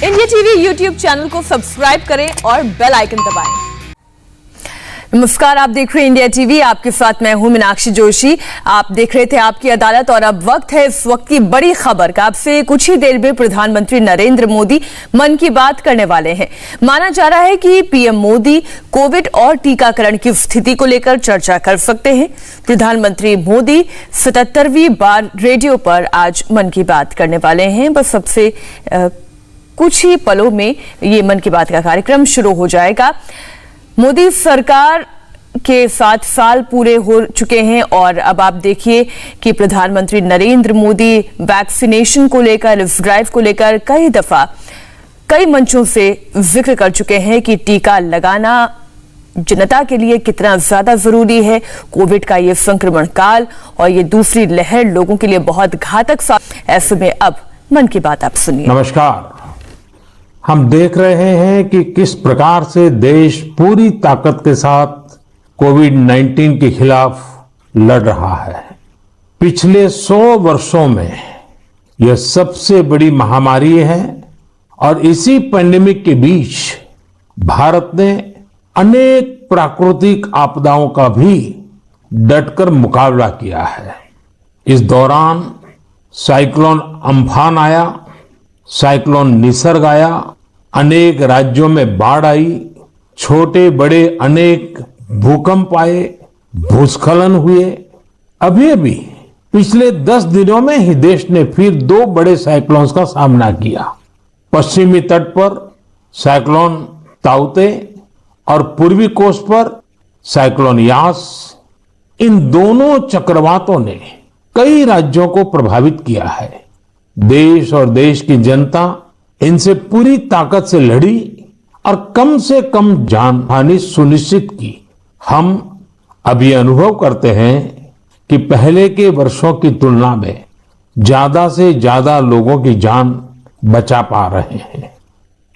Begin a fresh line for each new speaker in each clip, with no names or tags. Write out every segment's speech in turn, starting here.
India TV YouTube channel को subscribe करें और बेल आइकन दबाएं। नमस्कार, आप देख रहे हैं इंडिया टीवी। आपके साथ मैं हूं मीनाक्षी जोशी। आप देख रहे थे आपकी अदालत और अब वक्त है इस वक्त की बड़ी खबर का। आपसे कुछ ही देर में प्रधानमंत्री नरेंद्र मोदी मन की बात करने वाले हैं। माना जा रहा है कि पीएम मोदी कोविड और टीकाकरण की स्थिति को लेकर चर्चा कर सकते हैं। प्रधानमंत्री मोदी 77वीं बार रेडियो पर आज मन की बात करने वाले हैं। बस सबसे कुछ ही पलों में ये मन की बात का कार्यक्रम शुरू हो जाएगा। मोदी सरकार के 7 साल पूरे हो चुके हैं और अब आप देखिए कि प्रधानमंत्री नरेंद्र मोदी वैक्सीनेशन को लेकर, इस ड्राइव को लेकर कई दफा कई मंचों से जिक्र कर चुके हैं कि टीका लगाना जनता के लिए कितना ज्यादा जरूरी है। कोविड का ये संक्रमण काल और ये दूसरी लहर लोगों के लिए बहुत घातक। ऐसे में अब मन की बात आप सुनिए।
नमस्कार। हम देख रहे हैं कि किस प्रकार से देश पूरी ताकत के साथ कोविड-19 के खिलाफ लड़ रहा है। पिछले 100 वर्षों में यह सबसे बड़ी महामारी है और इसी पैंडेमिक के बीच भारत ने अनेक प्राकृतिक आपदाओं का भी डटकर मुकाबला किया है। इस दौरान साइक्लोन अम्फान आया, साइक्लोन निसर्ग आया, अनेक राज्यों में बाढ़ आई, छोटे बड़े अनेक भूकंप आए, भूस्खलन हुए। अभी पिछले 10 दिनों में ही देश ने फिर 2 बड़े साइक्लोन्स का सामना किया। पश्चिमी तट पर साइक्लोन ताउते और पूर्वी कोस्ट पर साइक्लोन यास। इन दोनों चक्रवातों ने कई राज्यों को प्रभावित किया है। देश और देश की जनता इनसे पूरी ताकत से लड़ी और कम से कम जान हानि सुनिश्चित की। हम अब ये अनुभव करते हैं कि पहले के वर्षों की तुलना में ज्यादा से ज्यादा लोगों की जान बचा पा रहे हैं।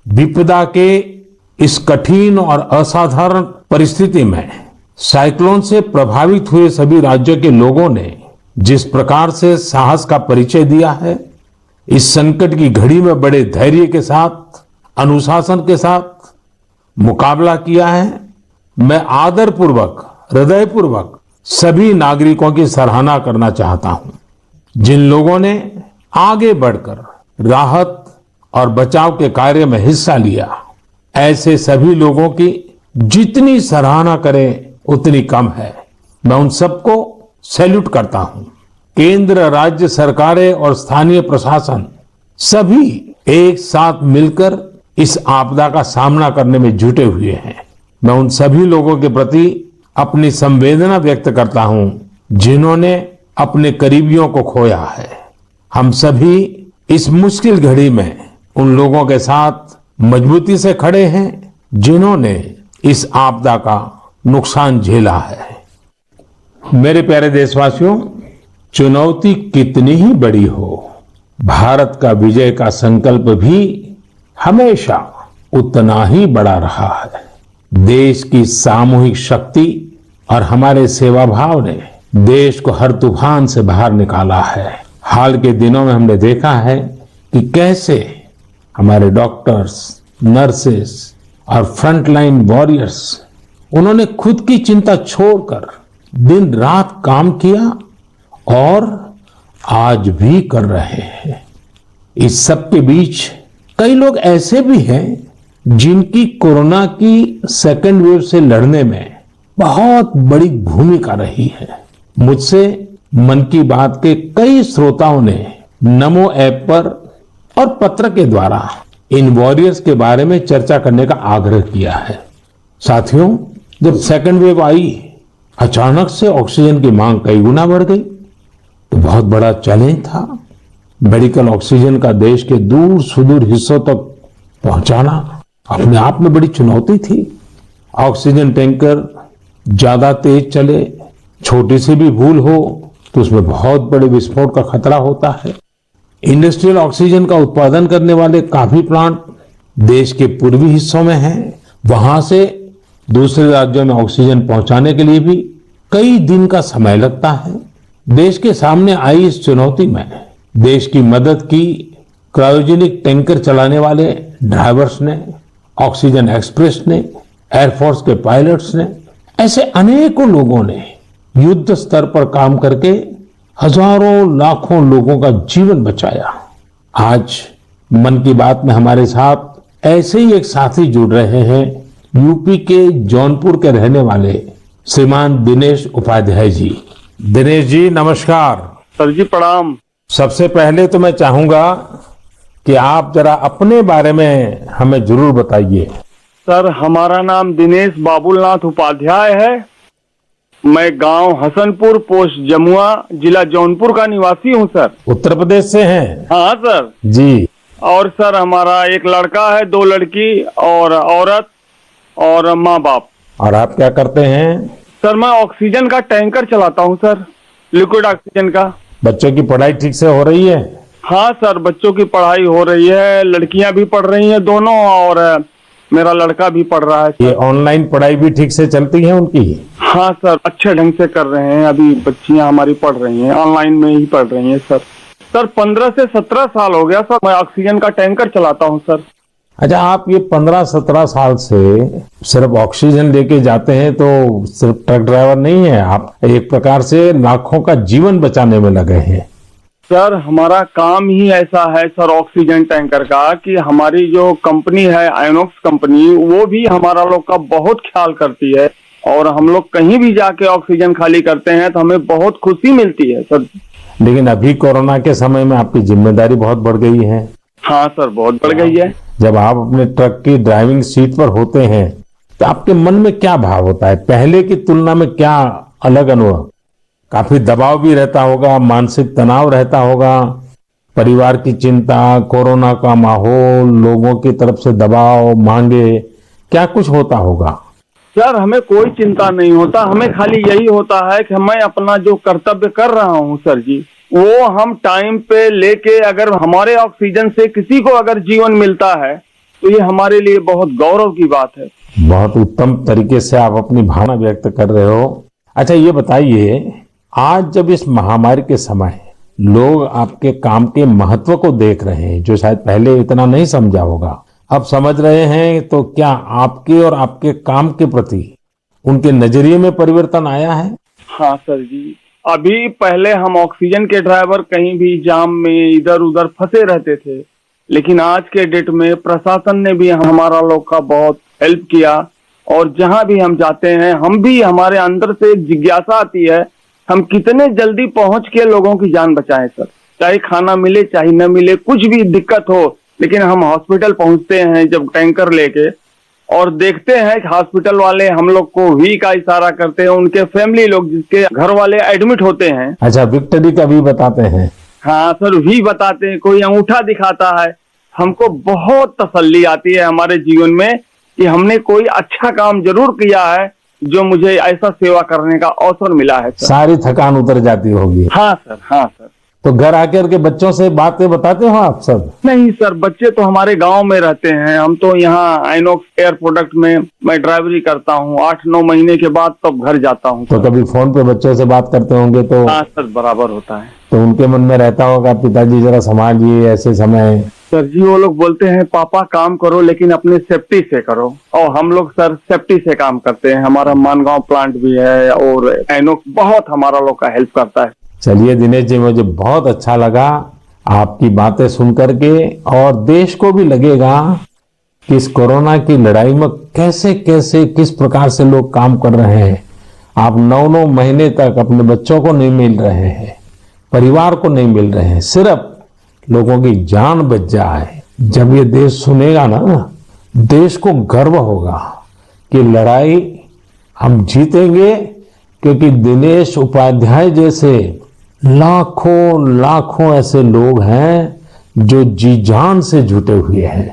विपदा के इस कठिन और असाधारण परिस्थिति में साइक्लोन से प्रभावित हुए सभी राज्यों के लोगों ने जिस प्रकार से साहस का परिचय दिया है, इस संकट की घड़ी में बड़े धैर्य के साथ, अनुशासन के साथ मुकाबला किया है, मैं आदरपूर्वक, हृदयपूर्वक सभी नागरिकों की सराहना करना चाहता हूं। जिन लोगों ने आगे बढ़कर राहत और बचाव के कार्य में हिस्सा लिया, ऐसे सभी लोगों की जितनी सराहना करें उतनी कम है। मैं उन सबको सैल्यूट करता हूं। केंद्र, राज्य सरकारें और स्थानीय प्रशासन सभी एक साथ मिलकर इस आपदा का सामना करने में जुटे हुए हैं। मैं उन सभी लोगों के प्रति अपनी संवेदना व्यक्त करता हूं जिन्होंने अपने करीबियों को खोया है। हम सभी इस मुश्किल घड़ी में उन लोगों के साथ मजबूती से खड़े हैं जिन्होंने इस आपदा का नुकसान झेला है। मेरे प्यारे देशवासियों, चुनौती कितनी ही बड़ी हो, भारत का विजय का संकल्प भी हमेशा उतना ही बड़ा रहा है। देश की सामूहिक शक्ति और हमारे सेवा भाव ने देश को हर तूफान से बाहर निकाला है। हाल के दिनों में हमने देखा है कि कैसे हमारे डॉक्टर्स, नर्सेस और फ्रंटलाइन वॉरियर्स, उन्होंने खुद की चिंता छोड़कर दिन रात काम किया और आज भी कर रहे हैं। इस सब के बीच कई लोग ऐसे भी हैं जिनकी कोरोना की सेकेंड वेव से लड़ने में बहुत बड़ी भूमिका रही है। मुझसे मन की बात के कई श्रोताओं ने नमो ऐप पर और पत्र के द्वारा इन वॉरियर्स के बारे में चर्चा करने का आग्रह किया है। साथियों, जब सेकेंड वेव आई, अचानक से ऑक्सीजन की मांग कई गुना बढ़ गई। तो बहुत बड़ा चैलेंज था। मेडिकल ऑक्सीजन का देश के दूर सुदूर हिस्सों तक पहुंचाना अपने आप में बड़ी चुनौती थी। ऑक्सीजन टैंकर ज्यादा तेज चले, छोटी सी भी भूल हो तो उसमें बहुत बड़े विस्फोट का खतरा होता है। इंडस्ट्रियल ऑक्सीजन का उत्पादन करने वाले काफी प्लांट देश के पूर्वी हिस्सों में हैं। वहां से दूसरे राज्यों में ऑक्सीजन पहुंचाने के लिए भी कई दिन का समय लगता है। देश के सामने आई इस चुनौती में देश की मदद की क्रायोजेनिक टैंकर चलाने वाले ड्राइवर्स ने, ऑक्सीजन एक्सप्रेस ने, एयरफोर्स के पायलट्स ने, ऐसे अनेकों लोगों ने युद्ध स्तर पर काम करके हजारों लाखों लोगों का जीवन बचाया। आज मन की बात में हमारे साथ ऐसे ही एक साथी जुड़ रहे हैं, यूपी के जौनपुर के रहने वाले श्रीमान दिनेश उपाध्याय जी। दिनेश जी नमस्कार।
सर जी प्रणाम।
सबसे पहले तो मैं चाहूंगा कि आप जरा अपने बारे में हमें जरूर बताइए।
सर हमारा नाम दिनेश बाबुलनाथ उपाध्याय है। मैं गांव हसनपुर, पोस्ट जमुआ, जिला जौनपुर का निवासी हूं सर।
उत्तर प्रदेश से हैं?
हाँ सर
जी।
और सर हमारा एक लड़का है, 2 लड़की और औरत और माँ बाप।
और आप क्या करते हैं?
सर मैं ऑक्सीजन का टैंकर चलाता हूं सर, लिक्विड ऑक्सीजन का।
बच्चों की पढ़ाई ठीक से हो रही है?
हाँ सर, बच्चों की पढ़ाई हो रही है, लड़कियां भी पढ़ रही हैं दोनों और मेरा लड़का भी पढ़ रहा है।
ये ऑनलाइन पढ़ाई भी ठीक से चलती है उनकी?
हाँ सर, अच्छे ढंग से कर रहे हैं। अभी बच्चियां हमारी पढ़ रही हैं, ऑनलाइन में ही पढ़ रही हैं सर। सर 15 से 17 साल हो गया सर मैं ऑक्सीजन का टैंकर चलाता हूं सर।
अच्छा, आप ये 15-17 साल से सिर्फ ऑक्सीजन लेके जाते हैं तो सिर्फ ट्रक ड्राइवर नहीं है, आप एक प्रकार से लाखों का जीवन बचाने में लगे हैं।
सर हमारा काम ही ऐसा है सर ऑक्सीजन टैंकर का कि हमारी जो कंपनी है आयनोक्स कंपनी, वो भी हमारा लोग का बहुत ख्याल करती है और हम लोग कहीं भी जाके ऑक्सीजन खाली करते हैं तो हमें बहुत खुशी मिलती है सर।
लेकिन अभी कोरोना के समय में आपकी जिम्मेदारी बहुत बढ़ गई है।
हाँ सर, बहुत बढ़ गई है।
जब आप अपने ट्रक की ड्राइविंग सीट पर होते हैं तो आपके मन में क्या भाव होता है? पहले की तुलना में क्या अलग अनुभव? काफी दबाव भी रहता होगा, मानसिक तनाव रहता होगा, परिवार की चिंता, कोरोना का माहौल, लोगों की तरफ से दबाव, मांगे, क्या कुछ होता होगा?
सर हमें कोई चिंता नहीं होता, हमें खाली यही होता है कि मैं अपना जो कर्तव्य कर रहा हूँ सर जी, वो हम टाइम पे लेके अगर हमारे ऑक्सीजन से किसी को अगर जीवन मिलता है तो ये हमारे लिए बहुत गौरव की बात है।
बहुत उत्तम तरीके से आप अपनी भावना व्यक्त कर रहे हो। अच्छा ये बताइए, आज जब इस महामारी के समय लोग आपके काम के महत्व को देख रहे हैं, जो शायद पहले इतना नहीं समझा होगा, अब समझ रहे हैं, तो क्या आपके और आपके काम के प्रति उनके नजरिए में परिवर्तन आया है?
हाँ सर जी, अभी पहले हम ऑक्सीजन के ड्राइवर कहीं भी जाम में इधर उधर फंसे रहते थे, लेकिन आज के डेट में प्रशासन ने भी हमारा लोग का बहुत हेल्प किया और जहां भी हम जाते हैं हम भी, हमारे अंदर से एक जिज्ञासा आती है हम कितने जल्दी पहुंच के लोगों की जान बचाएं सर। चाहे खाना मिले चाहे न मिले, कुछ भी दिक्कत हो, लेकिन हम हॉस्पिटल पहुंचते हैं जब टैंकर लेके और देखते हैं कि हॉस्पिटल वाले हम लोग को वी का इशारा करते हैं, उनके फैमिली लोग जिसके घर वाले एडमिट होते हैं।
अच्छा, विक्ट्री का भी बताते हैं?
हाँ सर, वी बताते हैं, कोई अंगूठा दिखाता है। हमको बहुत तसल्ली आती है हमारे जीवन में कि हमने कोई अच्छा काम जरूर किया है जो मुझे ऐसा सेवा करने का अवसर मिला है सर।
सारी थकान उतर जाती होगी।
हाँ सर, हाँ सर।
तो घर आकर के बच्चों से बातें बताते हो आप सब?
नहीं सर, बच्चे तो हमारे गांव में रहते हैं, हम तो यहाँ आइनॉक्स एयर प्रोडक्ट में मैं ड्राइवरी करता हूँ। 8-9 महीने के बाद तब घर जाता हूँ।
तो कभी फोन पे बच्चों से बात करते होंगे तो?
हाँ सर, बराबर होता है।
तो उनके मन में रहता होगा पिताजी जरा संभालिए ऐसे समय?
सर जी वो लोग बोलते हैं पापा काम करो लेकिन अपने सेफ्टी से करो, और हम लोग सर सेफ्टी से काम करते हैं। हमारा मानगांव प्लांट भी है और आइनॉक्स बहुत हमारा लोग का हेल्प करता है।
चलिए दिनेश जी, मुझे बहुत अच्छा लगा आपकी बातें सुन करके, और देश को भी लगेगा कि इस कोरोना की लड़ाई में कैसे कैसे किस प्रकार से लोग काम कर रहे हैं। आप 9-9 महीने तक अपने बच्चों को नहीं मिल रहे हैं, परिवार को नहीं मिल रहे हैं, सिर्फ लोगों की जान बच जाए। जब ये देश सुनेगा ना, देश को गर्व होगा कि लड़ाई हम जीतेंगे, क्योंकि दिनेश उपाध्याय जैसे लाखों लाखों ऐसे लोग हैं जो जी जान से जुटे हुए हैं।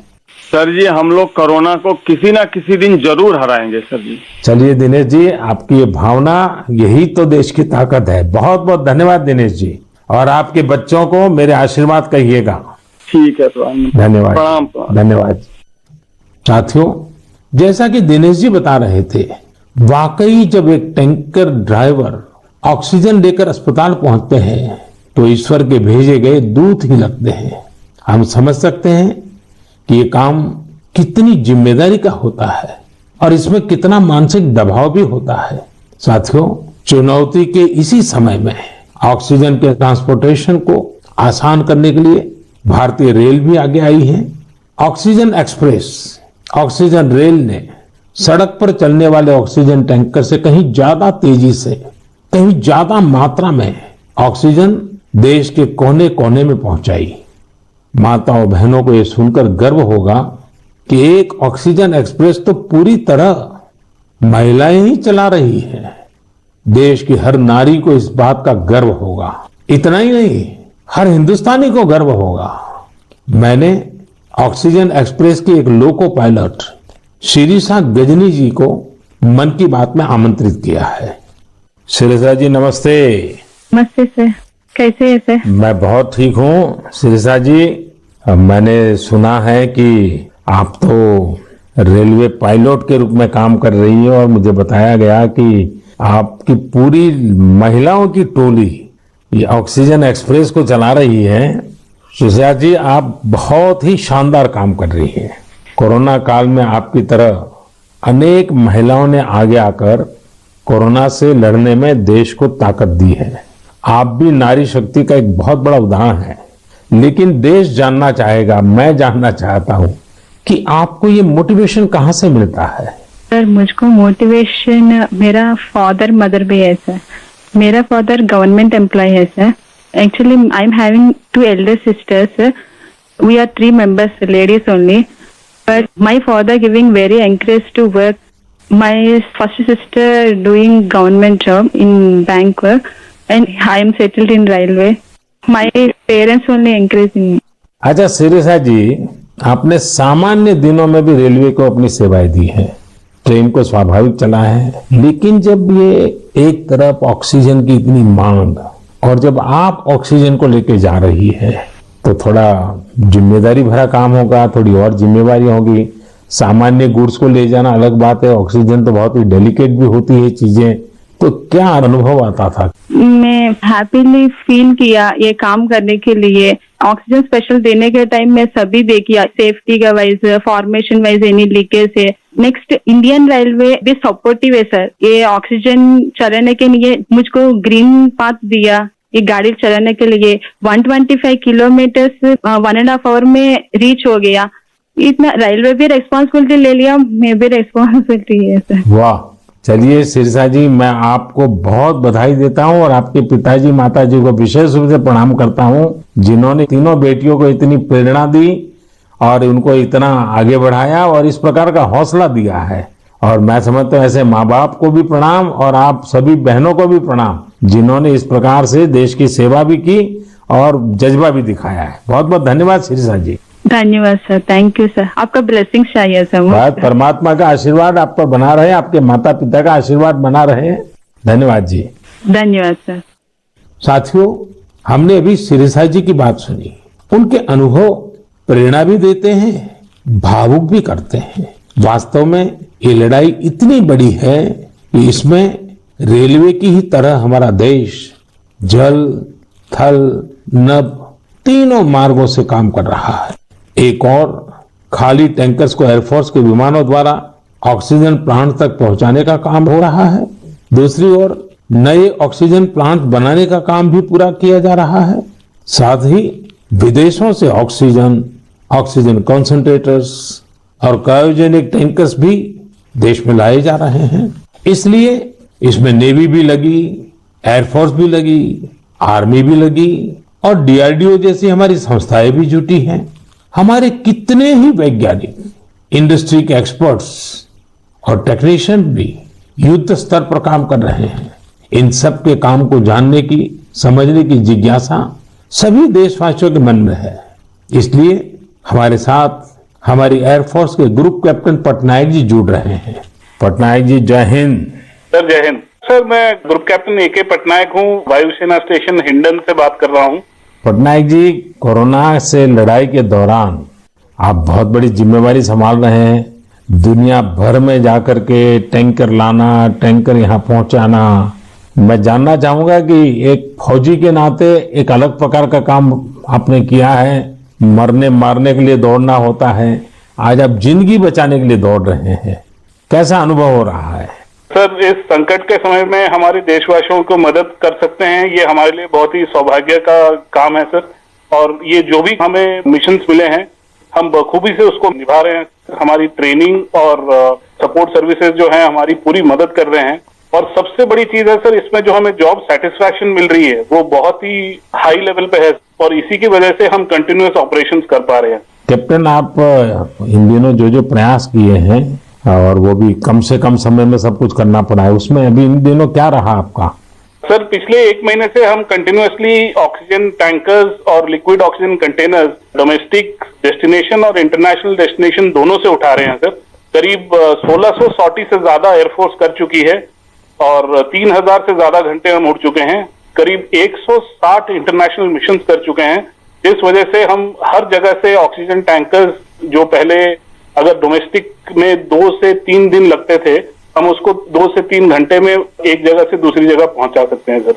सर जी हम लोग कोरोना को किसी ना किसी दिन जरूर हराएंगे सर जी।
चलिए दिनेश जी, आपकी ये भावना, यही तो देश की ताकत है। बहुत बहुत धन्यवाद दिनेश जी, और आपके बच्चों को मेरे आशीर्वाद कहिएगा।
ठीक है तो
धन्यवाद।
प्रणाम।
धन्यवाद। साथियों, जैसा कि दिनेश जी बता रहे थे, वाकई जब एक टैंकर ड्राइवर ऑक्सीजन लेकर अस्पताल पहुंचते हैं तो ईश्वर के भेजे गए दूत ही लगते हैं। हम समझ सकते हैं कि ये काम कितनी जिम्मेदारी का होता है और इसमें कितना मानसिक दबाव भी होता है। साथियों, चुनौती के इसी समय में ऑक्सीजन के ट्रांसपोर्टेशन को आसान करने के लिए भारतीय रेल भी आगे आई है। ऑक्सीजन एक्सप्रेस, ऑक्सीजन रेल ने सड़क पर चलने वाले ऑक्सीजन टैंकर से कहीं ज्यादा तेजी से, कहीं ज्यादा मात्रा में ऑक्सीजन देश के कोने कोने में पहुंचाई। माताओं बहनों को यह सुनकर गर्व होगा कि एक ऑक्सीजन एक्सप्रेस तो पूरी तरह महिलाएं ही चला रही है। देश की हर नारी को इस बात का गर्व होगा। इतना ही नहीं, हर हिंदुस्तानी को गर्व होगा। मैंने ऑक्सीजन एक्सप्रेस की एक लोको पायलट शिरीषा गजनी जी को मन की बात में आमंत्रित किया है। शिरीषा जी नमस्ते।
नमस्ते सर, कैसे है सर?
मैं बहुत ठीक हूँ शिरीषा जी। मैंने सुना है कि आप तो रेलवे पायलट के रूप में काम कर रही है और मुझे बताया गया कि आपकी पूरी महिलाओं की टोली ये ऑक्सीजन एक्सप्रेस को चला रही है। शिरीषा जी, आप बहुत ही शानदार काम कर रही हैं। कोरोना काल में आपकी तरह अनेक महिलाओं ने आगे आकर कोरोना से लड़ने में देश को ताकत दी है। आप भी नारी शक्ति का एक बहुत बड़ा उदाहरण है। लेकिन देश जानना चाहेगा, मैं जानना चाहता हूं कि आपको ये मोटिवेशन कहाँ से मिलता है?
सर, मुझको मोटिवेशन मेरा फादर मदर भी है सर। मेरा फादर गवर्नमेंट एम्प्लॉय है sir. Actually I am having 2 elder sisters. We are 3 members, ladies only. But my father giving very encourage to work. My first sister doing government job in bank work, and I am settled in railway. My parents only encouraging me.
अच्छा शिरीषा जी, आपने सामान्य दिनों में भी railway को अपनी सेवाएं दी हैं, ट्रेन को स्वाभाविक चला है। लेकिन जब ये एक तरफ ऑक्सीजन की इतनी मांग और जब आप ऑक्सीजन को लेके जा रही है तो थोड़ा जिम्मेदारी भरा काम होगा, थोड़ी और जिम्मेवारी होगी। सामान्य गुड्स को ले जाना अलग बात है, ऑक्सीजन तो बहुत ही डेलिकेट भी होती है चीजें। तो क्या अनुभव आता था?
मैं हैप्पीली फील किया ये काम करने के लिए। ऑक्सीजन स्पेशल देने के टाइम में सभी देखिए, सेफ्टी का wise, formation wise any leakage है। नेक्स्ट, इंडियन रेलवे भी सपोर्टिव है सर। ये ऑक्सीजन चलाने के लिए मुझको ग्रीन पाथ दिया। ये गाड़ी चलाने के लिए 125 किलोमीटर 1.5 आवर में रीच हो गया। इतना रेलवे भी रेस्पॉन्सिबिलिटी ले लिया, मैं भी रेस्पॉन्सिबिलिटी है सर।
वाह, चलिए शिरीषा जी, मैं आपको बहुत बधाई देता हूं और आपके पिताजी माताजी को विशेष रूप से प्रणाम करता हूं, जिन्होंने तीनों बेटियों को इतनी प्रेरणा दी और उनको इतना आगे बढ़ाया और इस प्रकार का हौसला दिया है। और मैं समझता हूं ऐसे माँ बाप को भी प्रणाम और आप सभी बहनों को भी प्रणाम, जिन्होंने इस प्रकार से देश की सेवा भी की और जज्बा भी दिखाया है। बहुत बहुत धन्यवाद शिरीषा जी।
धन्यवाद सर, थैंक यू सर। आपका ब्लेसिंग चाहिए सर।
शायद परमात्मा का आशीर्वाद आप पर बना रहे, आपके माता पिता का आशीर्वाद बना रहे। धन्यवाद जी।
धन्यवाद सर।
साथियों, हमने अभी शिरीषा जी की बात सुनी। उनके अनुभव प्रेरणा भी देते हैं, भावुक भी करते हैं। वास्तव में ये लड़ाई इतनी बड़ी है कि इसमें रेलवे की ही तरह हमारा देश जल, थल, नभ तीनों मार्गों से काम कर रहा है। एक और खाली टैंकर्स को एयरफोर्स के विमानों द्वारा ऑक्सीजन प्लांट तक पहुंचाने का काम हो रहा है। दूसरी ओर नए ऑक्सीजन प्लांट बनाने का काम भी पूरा किया जा रहा है। साथ ही विदेशों से ऑक्सीजन, ऑक्सीजन कॉन्सेंट्रेटर्स और क्रायोजेनिक टैंकर्स भी देश में लाए जा रहे हैं। इसलिए इसमें नेवी भी लगी, एयरफोर्स भी लगी, आर्मी भी लगी और डीआरडीओ जैसी हमारी संस्थाएं भी जुटी हैं। हमारे कितने ही वैज्ञानिक, इंडस्ट्री के एक्सपर्ट्स और टेक्नीशियन भी युद्ध स्तर पर काम कर रहे हैं। इन सब के काम को जानने की, समझने की जिज्ञासा सभी देशवासियों के मन में है। इसलिए हमारे साथ हमारी एयरफोर्स के ग्रुप कैप्टन पटनायक जी जुड़ रहे हैं। पटनायक जी, जय हिंद।
सर जय हिंद। सर, मैं ग्रुप कैप्टन ए.के. पटनायक हूँ, वायुसेना स्टेशन हिंडन से बात कर रहा हूँ।
पटनायक जी, कोरोना से लड़ाई के दौरान आप बहुत बड़ी जिम्मेवारी संभाल रहे हैं। दुनिया भर में जाकर के टैंकर लाना, टैंकर यहाँ पहुंचाना। मैं जानना चाहूंगा कि एक फौजी के नाते एक अलग प्रकार का काम आपने किया है, मरने मारने के लिए दौड़ना होता है, आज आप जिंदगी बचाने के लिए दौड़ रहे हैं। कैसा अनुभव हो रहा है?
सर, इस संकट के समय में हमारे देशवासियों को मदद कर सकते हैं, ये हमारे लिए बहुत ही सौभाग्य का काम है सर। और ये जो भी हमें मिशंस मिले हैं, हम बखूबी से उसको निभा रहे हैं। हमारी ट्रेनिंग और सपोर्ट सर्विसेज जो है हमारी पूरी मदद कर रहे हैं। और सबसे बड़ी चीज है सर, इसमें जो हमें जॉब सेटिस्फैक्शन मिल रही है वो बहुत ही हाई लेवल पे है और इसी की वजह से हम कंटिन्यूअस ऑपरेशंस कर पा रहे हैं।
कैप्टन, आप इन दिनों जो प्रयास किए हैं और वो भी कम से कम समय में सब कुछ करना पड़ा है, उसमें अभी इन दिनों क्या रहा आपका?
सर, पिछले 1 महीने से हम कंटिन्यूअसली ऑक्सीजन टैंकर्स और liquid oxygen containers domestic destination और इंटरनेशनल डेस्टिनेशन दोनों से उठा रहे हैं सर। करीब 1600 सॉर्टी से ज्यादा एयरफोर्स कर चुकी है और 3000 से ज्यादा घंटे हम उड़ चुके हैं। करीब 160 इंटरनेशनल मिशन कर चुके हैं। इस वजह से हम हर जगह से ऑक्सीजन टैंकर्स, जो पहले अगर डोमेस्टिक में 2 से 3 दिन लगते थे, हम उसको 2 से 3 घंटे में एक जगह से दूसरी जगह पहुंचा सकते हैं सर।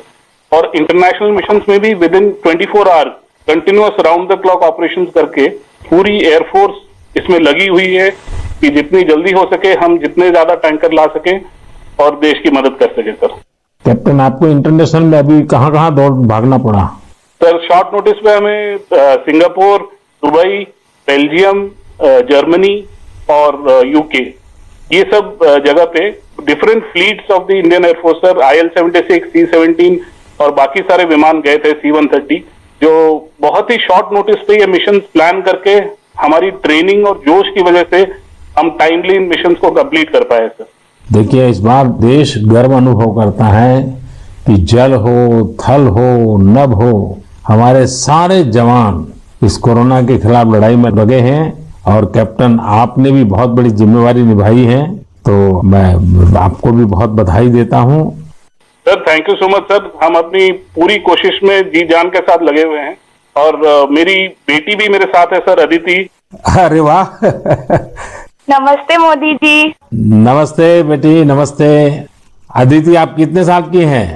और इंटरनेशनल मिशन में भी within 24 hour continuous round the clock operations करके पूरी एयरफोर्स इसमें लगी हुई है कि जितनी जल्दी हो सके हम जितने ज्यादा टैंकर ला सकें और देश की मदद कर सके सर।
कैप्टन, आपको इंटरनेशनल में अभी कहाँ कहाँ दौड़ भागना पड़ा?
सर, शॉर्ट नोटिस पे हमें सिंगापुर, दुबई, बेल्जियम, जर्मनी और यूके, ये सब जगह पे different fleets of the Indian air force sir, IL-76, C-17 और बाकी सारे विमान गए थे, C-130, जो बहुत ही शॉर्ट नोटिस पे ये मिशन प्लान करके हमारी ट्रेनिंग और जोश की वजह से हम टाइमली इन मिशन को कंप्लीट कर पाए सर।
देखिए, इस बार देश गर्व अनुभव करता है कि जल हो, थल हो, नभ हो, हमारे सारे जवान इस कोरोना के खिलाफ लड़ाई में लगे हैं। और कैप्टन, आपने भी बहुत बड़ी जिम्मेवारी निभाई है, तो मैं आपको भी बहुत बधाई देता हूं।
Sir, thank you so much sir. हम अपनी पूरी कोशिश में जी जान के साथ लगे हुए हैं और मेरी बेटी भी मेरे साथ है सर, अदिति।
अरे वाह!
नमस्ते मोदी जी।
नमस्ते बेटी, नमस्ते। अदिति, आप कितने साल की हैं?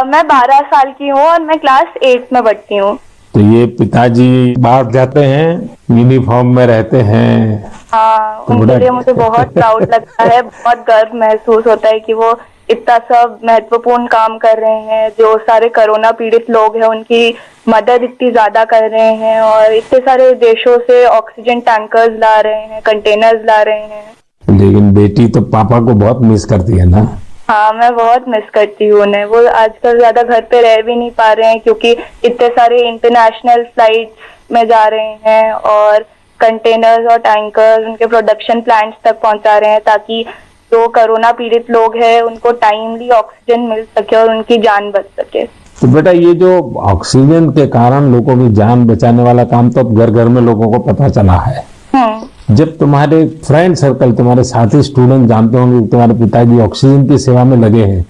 मैं 12 साल की हूँ और मैं क्लास 8 में पढ़ती हूँ।
तो ये पिताजी बाहर जाते हैं, यूनिफॉर्म में रहते हैं।
हाँ, उनके लिए मुझे बहुत प्राउड लगता है, बहुत गर्व महसूस होता है कि वो इतना सब महत्वपूर्ण काम कर रहे हैं। जो सारे कोरोना पीड़ित लोग हैं उनकी मदद इतनी ज्यादा कर रहे हैं और इतने सारे देशों से ऑक्सीजन टैंकर्स ला रहे हैं, कंटेनर्स ला रहे हैं।
लेकिन बेटी तो पापा को बहुत मिस करती है ना?
हाँ, मैं बहुत मिस करती हूँ उन्हें। वो आजकल ज्यादा घर पे रह भी नहीं पा रहे हैं क्योंकि इतने सारे इंटरनेशनल फ्लाइट्स में जा रहे हैं और कंटेनर्स और टैंकर्स उनके प्रोडक्शन प्लांट्स तक पहुंचा रहे हैं ताकि जो कोरोना पीड़ित लोग हैं उनको टाइमली ऑक्सीजन मिल सके और उनकी जान बच सके।
तो बेटा, ये जो ऑक्सीजन के कारण लोगों की जान बचाने वाला काम तो अब घर घर में लोगों को पता चला है। जब तुम्हारे फ्रेंड सर्कल, तुम्हारे साथी स्टूडेंट जानते होंगे कि तुम्हारे पिताजी ऑक्सीजन की सेवा में लगे हैं,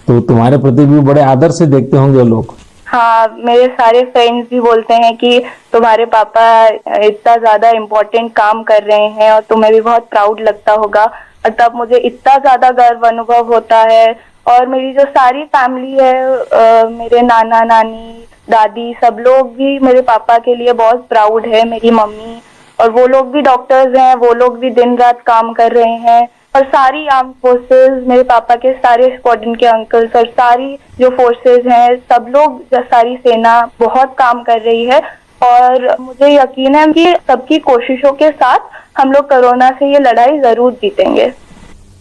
तो तुम्हारे प्रति भी बड़े आदर से देखते होंगे लोग।
हाँ, मेरे सारे फ्रेंड्स भी बोलते हैं कि तुम्हारे पापा इतना ज्यादा इम्पोर्टेंट काम कर रहे हैं और तुम्हें भी बहुत प्राउड लगता होगा। और तब मुझे इतना ज्यादा गर्व अनुभव होता है। और मेरी जो सारी फैमिली है, मेरे नाना नानी, दादी, सब लोग भी मेरे पापा के लिए बहुत प्राउड है। मेरी मम्मी, और वो लोग भी डॉक्टर्स हैं, वो लोग भी दिन रात काम कर रहे हैं। और सारी आर्म फोर्सेस, मेरे पापा के सारे स्क्वाड्रन के अंकल्स और सारी जो फोर्सेस हैं, सब लोग, सारी सेना बहुत काम कर रही है। और मुझे यकीन है कि सबकी कोशिशों के साथ हम लोग कोरोना से ये लड़ाई जरूर जीतेंगे।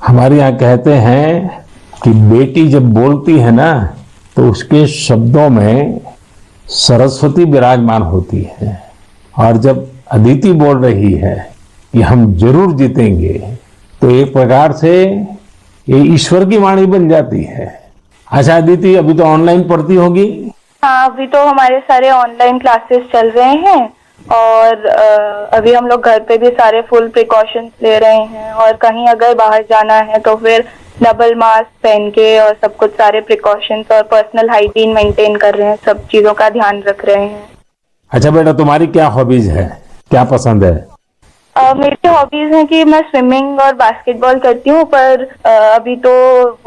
हमारे यहाँ कहते हैं कि बेटी जब बोलती है ना, तो उसके शब्दों में सरस्वती विराजमान होती है। और जब अदिति बोल रही है कि हम जरूर जीतेंगे, तो एक प्रकार से ये ईश्वर की वाणी बन जाती है। अच्छा अदिति, अभी तो ऑनलाइन पढ़ती होगी?
हाँ, अभी तो हमारे सारे ऑनलाइन क्लासेस चल रहे हैं और अभी हम लोग घर पे भी सारे फुल प्रिकॉशंस ले रहे हैं। और कहीं अगर बाहर जाना है तो फिर डबल मास्क पहन के और सब कुछ सारे प्रिकॉशंस और पर्सनल हाइजीन मेंटेन कर रहे हैं, सब चीजों का ध्यान रख रहे हैं।
अच्छा बेटा, तुम्हारी क्या हॉबीज है, क्या पसंद है?
मेरी हॉबीज हैं कि मैं स्विमिंग और बास्केटबॉल करती हूँ, पर अभी तो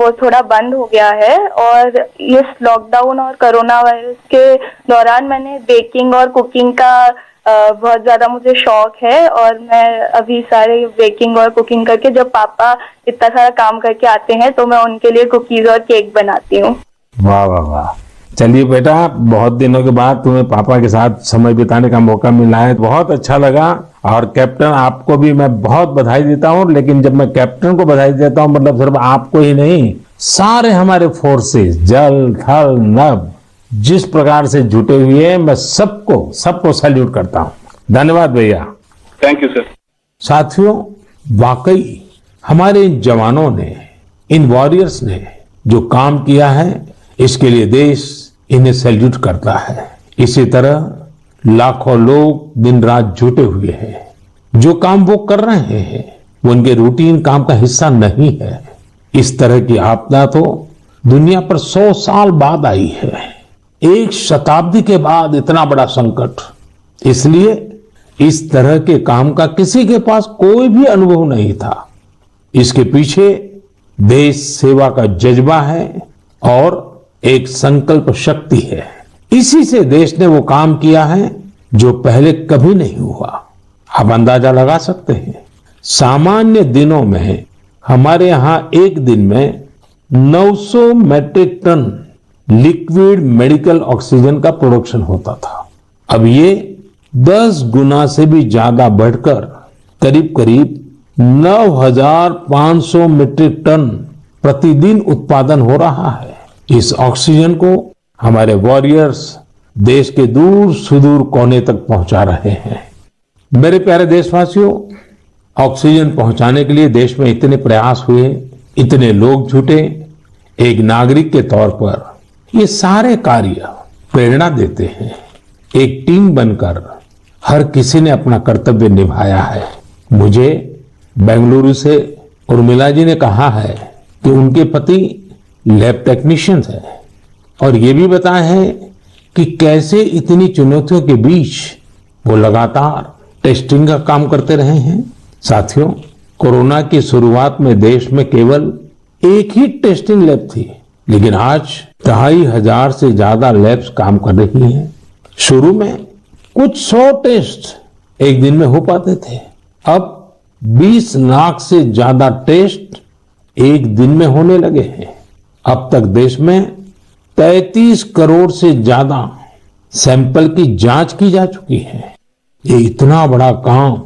वो थोड़ा बंद हो गया है। और इस लॉकडाउन और कोरोना वायरस के दौरान मैंने बेकिंग और कुकिंग का बहुत ज्यादा मुझे शौक है और मैं अभी सारे बेकिंग और कुकिंग करके, जब पापा इतना सारा काम करके आते हैं तो मैं उनके लिए कुकीज और केक बनाती हूँ।
वाह वाह वाह। चलिए बेटा, बहुत दिनों के बाद तुम्हें पापा के साथ समय बिताने का मौका मिला है, बहुत अच्छा लगा। और कैप्टन, आपको भी मैं बहुत बधाई देता हूँ। लेकिन जब मैं कैप्टन को बधाई देता हूँ, मतलब सिर्फ आपको ही नहीं, सारे हमारे फोर्सेस, जल थल नभ, जिस प्रकार से जुटे हुए हैं, मैं सबको सैल्यूट करता हूँ। धन्यवाद भैया।
Thank you sir.
साथियों, वाकई हमारे इन जवानों ने, इन वॉरियर्स ने जो काम किया है, इसके लिए देश इन्हें सैल्यूट करता है। इसी तरह लाखों लोग दिन रात जुटे हुए हैं। जो काम वो कर रहे हैं वो उनके रूटीन काम का हिस्सा नहीं है। इस तरह की आपदा तो दुनिया पर 100 साल बाद आई है, एक शताब्दी के बाद इतना बड़ा संकट। इसलिए इस तरह के काम का किसी के पास कोई भी अनुभव नहीं था। इसके पीछे देश सेवा का जज्बा है और एक संकल्प शक्ति है। इसी से देश ने वो काम किया है जो पहले कभी नहीं हुआ। आप अंदाजा लगा सकते हैं, सामान्य दिनों में हमारे यहां एक दिन में 900 metric ton liquid medical oxygen का प्रोडक्शन होता था। अब ये 10 गुना से भी ज्यादा बढ़कर करीब करीब 9,500 मीट्रिक टन प्रतिदिन उत्पादन हो रहा है। इस ऑक्सीजन को हमारे वॉरियर्स देश के दूर सुदूर कोने तक पहुंचा रहे हैं। मेरे प्यारे देशवासियों, ऑक्सीजन पहुंचाने के लिए देश में इतने प्रयास हुए, इतने लोग जुटे। एक नागरिक के तौर पर ये सारे कार्य प्रेरणा देते हैं। एक टीम बनकर हर किसी ने अपना कर्तव्य निभाया है। मुझे बेंगलुरु से उर्मिला जी ने कहा है कि उनके पति लैब टेक्नीशियंस है और ये भी बताया है कि कैसे इतनी चुनौतियों के बीच वो लगातार टेस्टिंग का काम करते रहे हैं। साथियों, कोरोना की शुरुआत में देश में केवल एक ही टेस्टिंग लैब थी, लेकिन आज 2,500 से ज्यादा लैब्स काम कर रही हैं। शुरू में कुछ 100 टेस्ट एक दिन में हो पाते थे, अब 20 लाख से ज्यादा टेस्ट एक दिन में होने लगे हैं। अब तक देश में 33 करोड़ से ज्यादा सैंपल की जांच की जा चुकी है। ये इतना बड़ा काम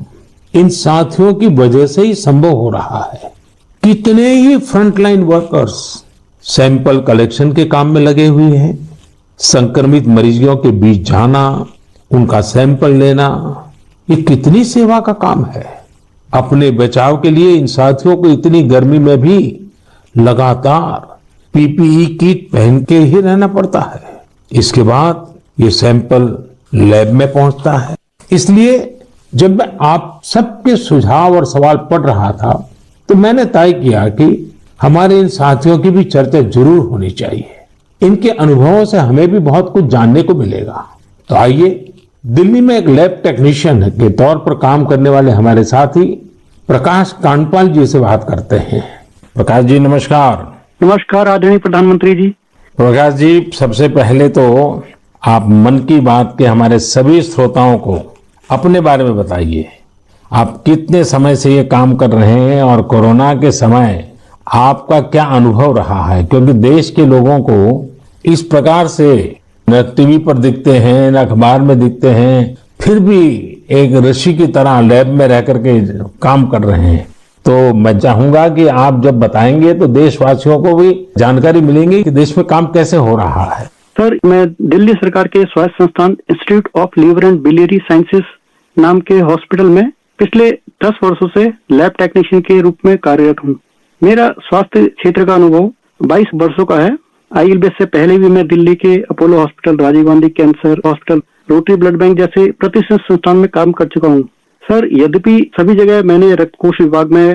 इन साथियों की वजह से ही संभव हो रहा है। कितने ही फ्रंटलाइन वर्कर्स सैंपल कलेक्शन के काम में लगे हुए हैं। संक्रमित मरीजों के बीच जाना, उनका सैंपल लेना, ये कितनी सेवा का काम है। अपने बचाव के लिए इन साथियों को इतनी गर्मी में भी लगातार पीपीई किट पहन के ही रहना पड़ता है। इसके बाद ये सैंपल लैब में पहुंचता है। इसलिए जब मैं आप सबके सुझाव और सवाल पढ़ रहा था तो मैंने तय किया कि हमारे इन साथियों की भी चर्चा जरूर होनी चाहिए। इनके अनुभवों से हमें भी बहुत कुछ जानने को मिलेगा। तो आइए, दिल्ली में एक लैब टेक्नीशियन के तौर पर काम करने वाले हमारे साथी प्रकाश कांडपाल जी से बात करते हैं। प्रकाश जी नमस्कार।
नमस्कार आदरणीय प्रधानमंत्री जी।
प्रकाश जी, सबसे पहले तो आप मन की बात के हमारे सभी श्रोताओं को अपने बारे में बताइए। आप कितने समय से ये काम कर रहे हैं और कोरोना के समय आपका क्या अनुभव रहा है? क्योंकि देश के लोगों को इस प्रकार से न टीवी पर दिखते हैं, न अखबार में दिखते हैं, फिर भी एक ऋषि की तरह लैब में रह करके काम कर रहे हैं। तो मैं चाहूंगा कि आप जब बताएंगे तो देशवासियों को भी जानकारी मिलेगी कि देश में काम कैसे हो रहा है।
सर, मैं दिल्ली सरकार के स्वास्थ्य संस्थान institute of liver and biliary sciences नाम के हॉस्पिटल में पिछले 10 वर्षों से लैब टेक्नीशियन के रूप में कार्यरत हूँ। मेरा स्वास्थ्य क्षेत्र का अनुभव 22 वर्षों का है। आईएलबीएस से पहले भी मैं दिल्ली के Apollo hospital, Rajiv Gandhi cancer hospital, rotary blood bank जैसे प्रतिष्ठित संस्थान में काम कर चुका हूँ। सर, यद्यपि सभी जगह मैंने रक्त कोष विभाग में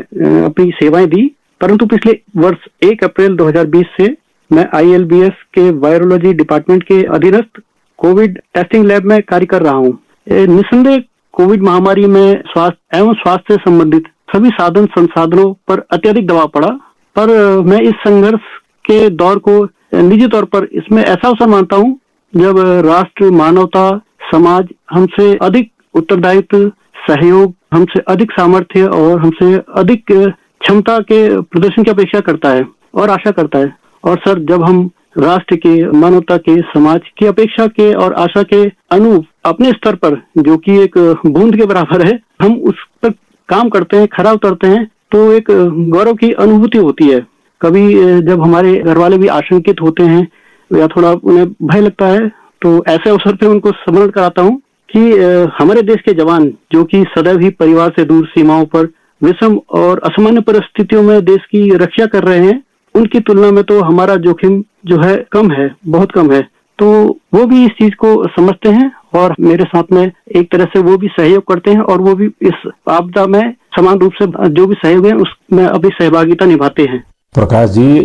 अपनी सेवाएं दी, परंतु पिछले वर्ष 1 अप्रैल 2020 से मैं आईएलबीएस के वायरोलॉजी डिपार्टमेंट के अधीनस्थ कोविड टेस्टिंग लैब में कार्य कर रहा हूँ। निस्संदेह कोविड महामारी में स्वास्थ्य एवं स्वास्थ्य से संबंधित सभी साधन संसाधनों पर अत्यधिक दबाव पड़ा, पर मैं इस संघर्ष के दौर को निजी तौर पर इसमें ऐसा अवसर मानता हूँ जब राष्ट्र, मानवता, समाज हमसे अधिक उत्तरदायित्व, सहयोग, हमसे अधिक सामर्थ्य और हमसे अधिक क्षमता के प्रदर्शन की अपेक्षा करता है और आशा करता है। और सर, जब हम राष्ट्र के, मानवता के, समाज की अपेक्षा के और आशा के अनुरूप अपने स्तर पर, जो कि एक बूंद के बराबर है, हम उस पर काम करते हैं, खरा उतरते हैं, तो एक गौरव की अनुभूति होती है। कभी जब हमारे घर वाले भी आशंकित होते हैं या थोड़ा उन्हें भय लगता है, तो ऐसे अवसर पे उनको स्मरण कराता हूँ कि हमारे देश के जवान, जो कि सदैव ही परिवार से दूर सीमाओं पर विषम और असामान्य परिस्थितियों में देश की रक्षा कर रहे हैं, उनकी तुलना में तो हमारा जोखिम जो है कम है, बहुत कम है। तो वो भी इस चीज को समझते हैं और मेरे साथ में एक तरह से वो भी सहयोग करते हैं और वो भी इस आपदा में समान रूप से जो भी सहयोग है उसमें अपनी सहभागिता निभाते हैं।
प्रकाश जी,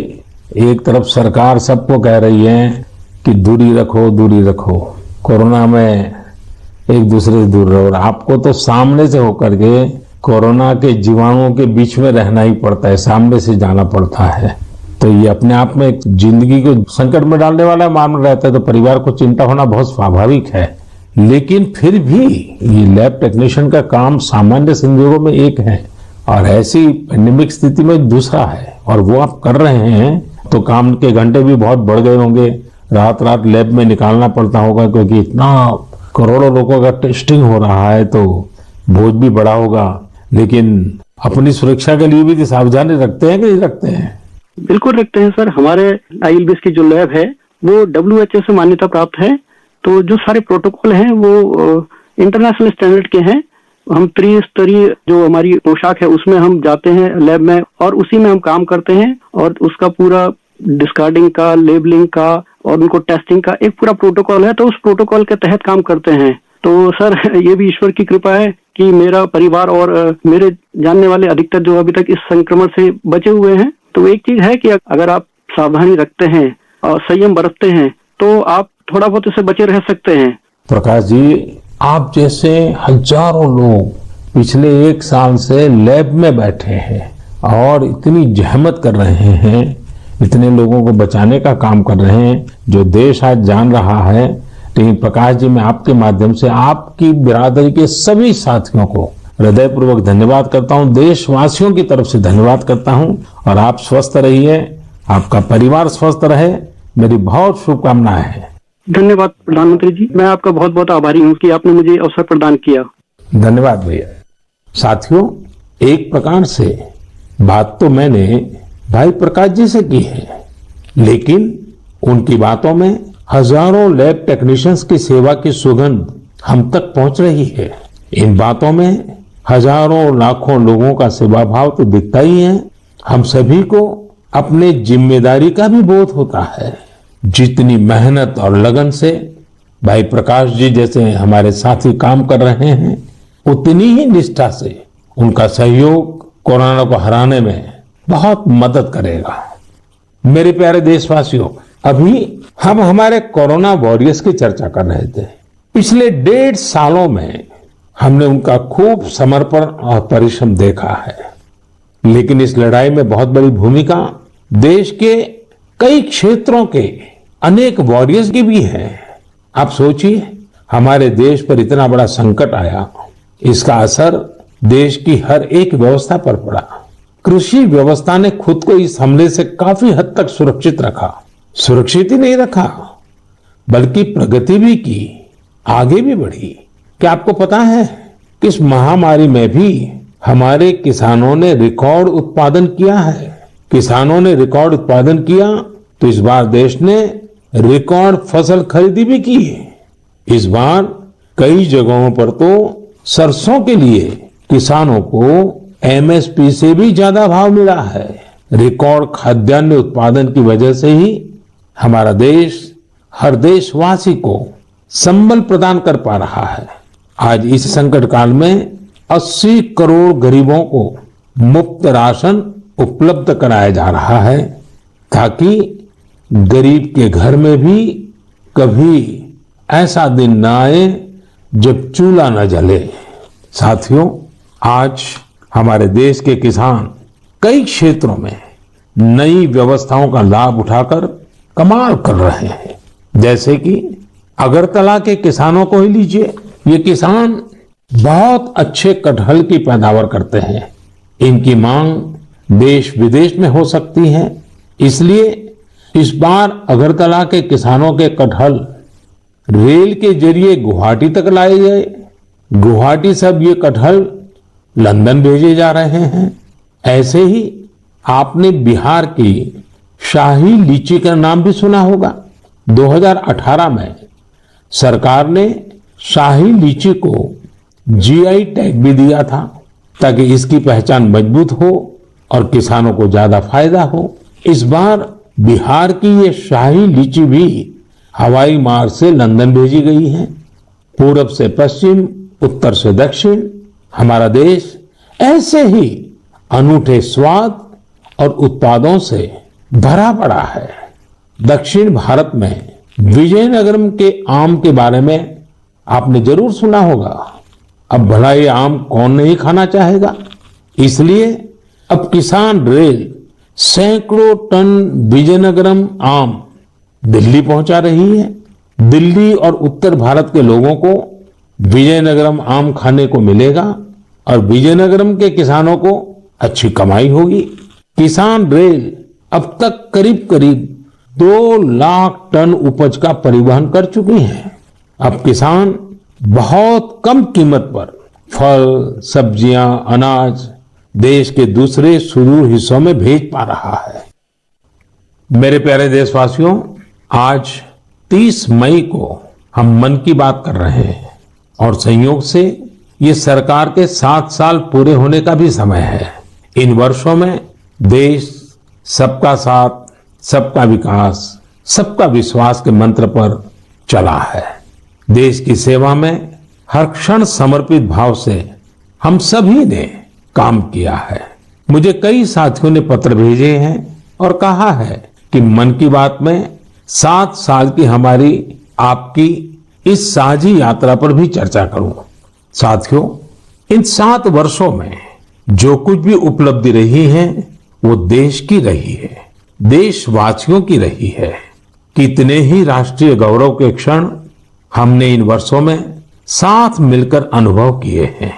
एक तरफ सरकार सबको कह रही है कि दूरी रखो, दूरी रखो, कोरोना में एक दूसरे से दूर रहो, और आपको तो सामने से होकर के कोरोना के जीवाणुओं के बीच में रहना ही पड़ता है, सामने से जाना पड़ता है। तो ये अपने आप में एक जिंदगी को संकट में डालने वाला मामला रहता है, तो परिवार को चिंता होना बहुत स्वाभाविक है। लेकिन फिर भी ये लैब टेक्नीशियन का काम सामान्य संजोगों में एक है और ऐसी पेंडेमिक स्थिति में दूसरा है, और वो आप कर रहे हैं तो काम के घंटे भी बहुत बढ़ गए होंगे, रात रात लैब में निकालना पड़ता होगा, क्योंकि इतना करोड़ों लोगों का टेस्टिंग हो रहा है तो बोझ भी बड़ा होगा। लेकिन अपनी सुरक्षा के लिए भी सावधानी रखते हैं कि नहीं रखते हैं?
बिल्कुल रखते हैं सर। हमारे ILBS की जो लैब है वो WHO से मान्यता प्राप्त है, तो जो सारे प्रोटोकॉल हैं वो इंटरनेशनल स्टैंडर्ड के हैं। हम त्रिस्तरीय जो हमारी पोशाक है उसमें हम जाते हैं लैब में और उसी में हम काम करते हैं, और उसका पूरा डिस्कार्डिंग का, लेबलिंग का और उनको टेस्टिंग का एक पूरा प्रोटोकॉल है, तो उस प्रोटोकॉल के तहत काम करते हैं। तो सर, ये भी ईश्वर की कृपा है कि मेरा परिवार और मेरे जानने वाले अधिकतर जो अभी तक इस संक्रमण से बचे हुए हैं। तो एक चीज है कि अगर आप सावधानी रखते हैं और संयम बरतते हैं तो आप थोड़ा बहुत इससे बचे रह सकते हैं।
प्रकाश जी, आप जैसे हजारों लोग पिछले 1 साल से लैब में बैठे हैं और इतनी जहमत कर रहे हैं, इतने लोगों को बचाने का काम कर रहे हैं, जो देश आज जान रहा है। लेकिन प्रकाश जी, मैं आपके माध्यम से आपकी बिरादरी के सभी साथियों को हृदयपूर्वक धन्यवाद करता हूं, देशवासियों की तरफ से धन्यवाद करता हूं, और आप स्वस्थ रहिए, आपका परिवार स्वस्थ रहे, मेरी बहुत शुभकामनाएं हैं।
धन्यवाद प्रधानमंत्री जी, मैं आपका बहुत बहुत आभारी हूँ कि आपने मुझे अवसर प्रदान किया।
धन्यवाद भैया। साथियों, एक प्रकार से बात तो मैंने भाई प्रकाश जी से की है, लेकिन उनकी बातों में हजारों लैब टेक्नीशियंस की सेवा की सुगंध हम तक पहुंच रही है। इन बातों में हजारों लाखों लोगों का सेवा भाव तो दिखता ही है। हम सभी को अपने जिम्मेदारी का भी बोध होता है। जितनी मेहनत और लगन से भाई प्रकाश जी जैसे हमारे साथी काम कर रहे हैं, उतनी ही निष्ठा से उनका सहयोग कोरोना को हराने में बहुत मदद करेगा। मेरे प्यारे देशवासियों, अभी हम हमारे कोरोना वॉरियर्स की चर्चा कर रहे थे। पिछले 1.5 सालों में हमने उनका खूब समर्पण और परिश्रम देखा है, लेकिन इस लड़ाई में बहुत बड़ी भूमिका देश के कई क्षेत्रों के अनेक वॉरियर्स की भी है। आप सोचिए, हमारे देश पर इतना बड़ा संकट आया, इसका असर देश की हर एक व्यवस्था पर पड़ा। कृषि व्यवस्था ने खुद को इस हमले से काफी हद तक सुरक्षित रखा। सुरक्षित ही नहीं रखा, बल्कि प्रगति भी की, आगे भी बढ़ी। क्या आपको पता है कि इस महामारी में भी हमारे किसानों ने रिकॉर्ड उत्पादन किया है? किसानों ने रिकॉर्ड उत्पादन किया तो इस बार देश ने रिकॉर्ड फसल खरीदी भी की है। इस बार कई जगहों पर तो सरसों के लिए किसानों को MSP से भी ज्यादा भाव मिला है। रिकॉर्ड खाद्यान्न उत्पादन की वजह से ही हमारा देश हर देशवासी को संबल प्रदान कर पा रहा है। आज इस संकट काल में 80 करोड़ गरीबों को मुफ्त राशन उपलब्ध कराया जा रहा है, ताकि गरीब के घर में भी कभी ऐसा दिन न आए जब चूल्हा न जले। साथियों, आज हमारे देश के किसान कई क्षेत्रों में नई व्यवस्थाओं का लाभ उठाकर कमाल कर रहे हैं। जैसे कि अगरतला के किसानों को ही लीजिए। ये किसान बहुत अच्छे कटहल की पैदावार करते हैं। इनकी मांग देश विदेश में हो सकती है, इसलिए इस बार अगरतला के किसानों के कटहल रेल के जरिए गुवाहाटी तक लाए गए। गुवाहाटी से अब ये कटहल लंदन भेजे जा रहे हैं। ऐसे ही आपने बिहार की शाही लीची का नाम भी सुना होगा। 2018 में सरकार ने शाही लीची को जीआई टैग भी दिया था ताकि इसकी पहचान मजबूत हो और किसानों को ज्यादा फायदा हो। इस बार बिहार की ये शाही लीची भी हवाई मार्ग से लंदन भेजी गई है। पूरब से पश्चिम, उत्तर से दक्षिण हमारा देश ऐसे ही अनूठे स्वाद और उत्पादों से भरा पड़ा है। दक्षिण भारत में विजयनगरम के आम के बारे में आपने जरूर सुना होगा। अब भला ये आम कौन नहीं खाना चाहेगा। इसलिए अब किसान रेल सैकड़ों टन विजयनगरम आम दिल्ली पहुंचा रही है। दिल्ली और उत्तर भारत के लोगों को विजयनगरम आम खाने को मिलेगा और विजयनगरम के किसानों को अच्छी कमाई होगी। किसान रेल अब तक करीब करीब 2 लाख टन उपज का परिवहन कर चुकी है। अब किसान बहुत कम कीमत पर फल, सब्जियां, अनाज देश के दूसरे सुदूर हिस्सों में भेज पा रहा है। मेरे प्यारे देशवासियों, आज 30 मई को हम मन की बात कर रहे हैं और संयोग से ये सरकार के 7 साल पूरे होने का भी समय है। इन वर्षों में देश सबका साथ, सबका विकास, सबका विश्वास के मंत्र पर चला है। देश की सेवा में हर क्षण समर्पित भाव से हम सभी ने काम किया है। मुझे कई साथियों ने पत्र भेजे हैं और कहा है कि मन की बात में 7 साल की हमारी आपकी इस साझी यात्रा पर भी चर्चा करूं। साथियों, इन 7 वर्षों में जो कुछ भी उपलब्धि रही है वो देश की रही है, देशवासियों की रही है। कितने ही राष्ट्रीय गौरव के क्षण हमने इन वर्षों में साथ मिलकर अनुभव किए हैं।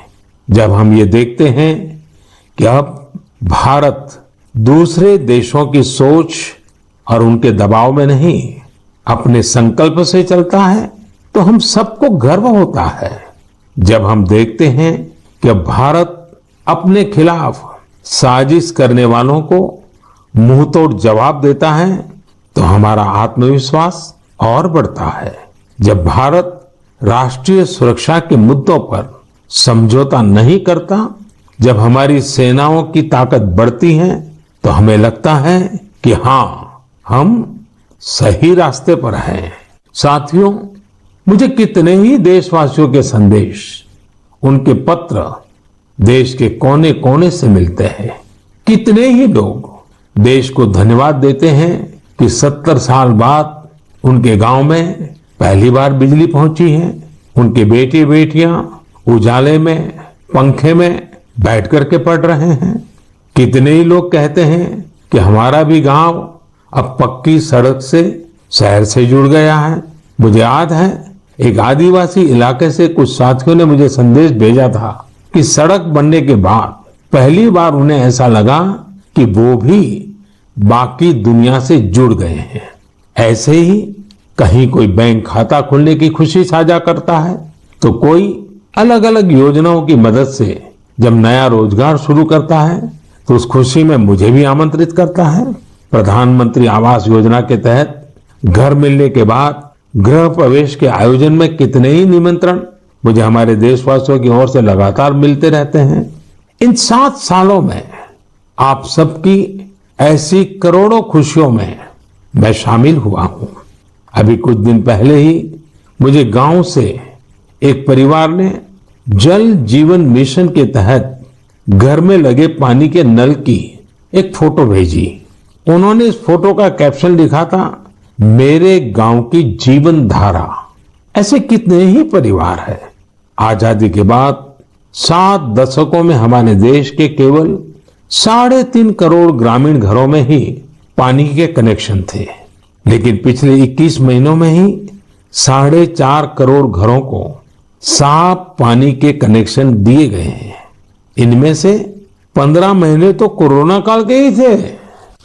जब हम ये देखते हैं कि अब भारत दूसरे देशों की सोच और उनके दबाव में नहीं, अपने संकल्प से चलता है, तो हम सबको गर्व होता है। जब हम देखते हैं कि अब भारत अपने खिलाफ साजिश करने वालों को मुंहतोड़ जवाब देता है, तो हमारा आत्मविश्वास और बढ़ता है। जब भारत राष्ट्रीय सुरक्षा के मुद्दों पर समझौता नहीं करता, जब हमारी सेनाओं की ताकत बढ़ती है, तो हमें लगता है कि हाँ, हम सही रास्ते पर हैं। साथियों, मुझे कितने ही देशवासियों के संदेश, उनके पत्र देश के कोने कोने से मिलते हैं। कितने ही लोग देश को धन्यवाद देते हैं कि 70 साल बाद उनके गांव में पहली बार बिजली पहुंची है। उनके बेटे बेटियां उजाले में, पंखे में बैठ करके पढ़ रहे हैं। कितने ही लोग कहते हैं कि हमारा भी गांव अब पक्की सड़क से शहर से जुड़ गया है। मुझे याद है, एक आदिवासी इलाके से कुछ साथियों ने मुझे संदेश भेजा था कि सड़क बनने के बाद पहली बार उन्हें ऐसा लगा कि वो भी बाकी दुनिया से जुड़ गए हैं। ऐसे ही कहीं कोई बैंक खाता खुलने की खुशी साझा करता है, तो कोई अलग अलग योजनाओं की मदद से जब नया रोजगार शुरू करता है, तो उस खुशी में मुझे भी आमंत्रित करता है। प्रधानमंत्री आवास योजना के तहत घर मिलने के बाद गृह प्रवेश के आयोजन में कितने ही निमंत्रण मुझे हमारे देशवासियों की ओर से लगातार मिलते रहते हैं। इन 7 सालों में आप सबकी ऐसी करोड़ों खुशियों में मैं शामिल हुआ हूं। अभी कुछ दिन पहले ही मुझे गांव से एक परिवार ने जल जीवन मिशन के तहत घर में लगे पानी के नल की एक फोटो भेजी। उन्होंने इस फोटो का कैप्शन लिखा था, मेरे गांव की जीवन धारा। ऐसे कितने ही परिवार है। आजादी के बाद 7 दशकों में हमारे देश के केवल 3.5 करोड़ ग्रामीण घरों में ही पानी के कनेक्शन थे, लेकिन पिछले 21 महीनों में ही 4.5 करोड़ घरों को साफ पानी के कनेक्शन दिए गए हैं। इनमें से 15 महीने तो कोरोना काल के ही थे।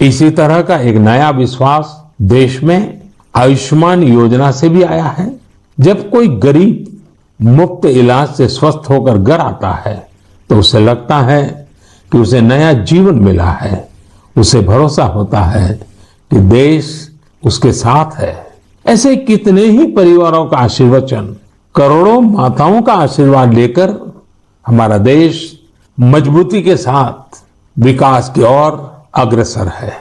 इसी तरह का एक नया विश्वास देश में आयुष्मान योजना से भी आया है। जब कोई गरीब मुफ्त इलाज से स्वस्थ होकर घर आता है तो उसे लगता है कि उसे नया जीवन मिला है। उसे भरोसा होता है कि देश उसके साथ है। ऐसे कितने ही परिवारों का आशीर्वचन, करोड़ों माताओं का आशीर्वाद लेकर हमारा देश मजबूती के साथ विकास की ओर अग्रसर है।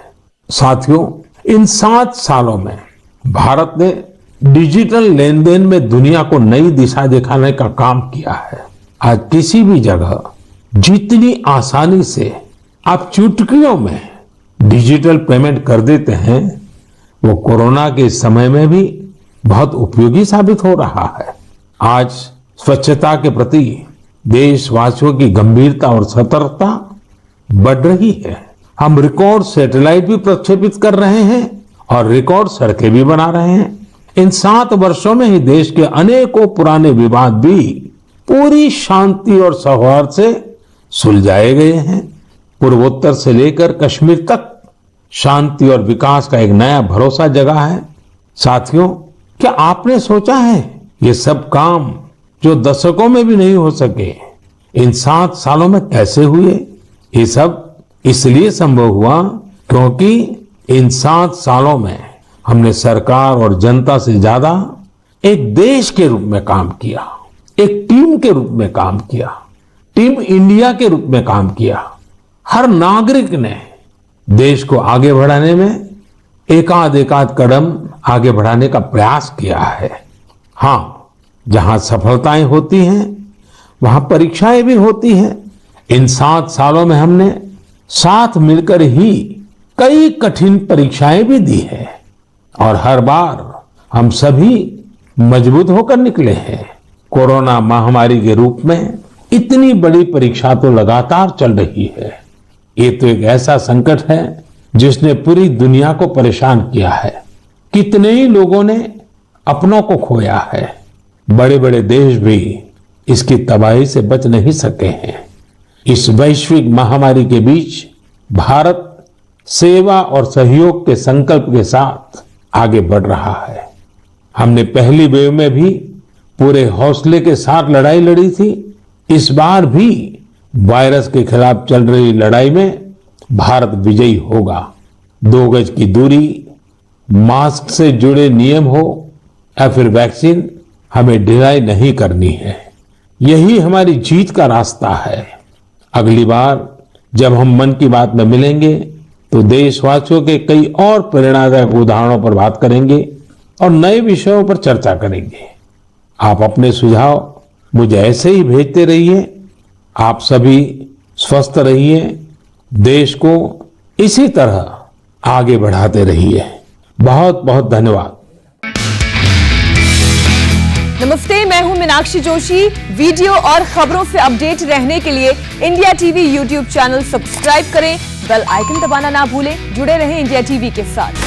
साथियों, इन 7 सालों में भारत ने डिजिटल लेन देन में दुनिया को नई दिशा दिखाने का काम किया है। आज किसी भी जगह जितनी आसानी से आप चुटकियों में डिजिटल पेमेंट कर देते हैं, वो कोरोना के समय में भी बहुत उपयोगी साबित हो रहा है। आज स्वच्छता के प्रति देशवासियों की गंभीरता और सतर्कता बढ़ रही है। हम रिकॉर्ड सैटेलाइट भी प्रक्षेपित कर रहे हैं और रिकॉर्ड सड़कें भी बना रहे हैं। इन 7 वर्षों में ही देश के अनेकों पुराने विवाद भी पूरी शांति और सौहार्द से सुलझाए गए हैं। पूर्वोत्तर से लेकर कश्मीर तक शांति और विकास का एक नया भरोसा जगा है। साथियों, क्या आपने सोचा है ये सब काम जो दशकों में भी नहीं हो सके, इन 7 सालों में कैसे हुए? ये सब इसलिए संभव हुआ क्योंकि इन 7 सालों में हमने सरकार और जनता से ज्यादा एक देश के रूप में काम किया, एक टीम के रूप में काम किया, टीम इंडिया के रूप में काम किया। हर नागरिक ने देश को आगे बढ़ाने में एकाध कदम आगे बढ़ाने का प्रयास किया है। हाँ, जहां सफलताएं होती हैं वहां परीक्षाएं भी होती हैं। इन 7 सालों में हमने साथ मिलकर ही कई कठिन परीक्षाएं भी दी है और हर बार हम सभी मजबूत होकर निकले हैं। कोरोना महामारी के रूप में इतनी बड़ी परीक्षा तो लगातार चल रही है। ये तो एक ऐसा संकट है जिसने पूरी दुनिया को परेशान किया है। कितने ही लोगों ने अपनों को खोया है। बड़े बड़े देश भी इसकी तबाही से बच नहीं सके हैं। इस वैश्विक महामारी के बीच भारत सेवा और सहयोग के संकल्प के साथ आगे बढ़ रहा है। हमने पहली वेव में भी पूरे हौसले के साथ लड़ाई लड़ी थी। इस बार भी वायरस के खिलाफ चल रही लड़ाई में भारत विजयी होगा। 2 गज की दूरी, मास्क से जुड़े नियम हो या फिर वैक्सीन, हमें ढिलाई नहीं करनी है। यही हमारी जीत का रास्ता है। अगली बार जब हम मन की बात में मिलेंगे तो देशवासियों के कई और प्रेरणादायक उदाहरणों पर बात करेंगे और नए विषयों पर चर्चा करेंगे। आप अपने सुझाव मुझे ऐसे ही भेजते रहिए। आप सभी स्वस्थ रहिए, देश को इसी तरह आगे बढ़ाते रहिए। बहुत बहुत धन्यवाद।
नमस्ते, मैं हूं मीनाक्षी जोशी। वीडियो और खबरों से अपडेट रहने के लिए India TV YouTube channel subscribe करें, बेल आइकन दबाना ना भूलें। जुड़े रहें इंडिया टीवी के साथ।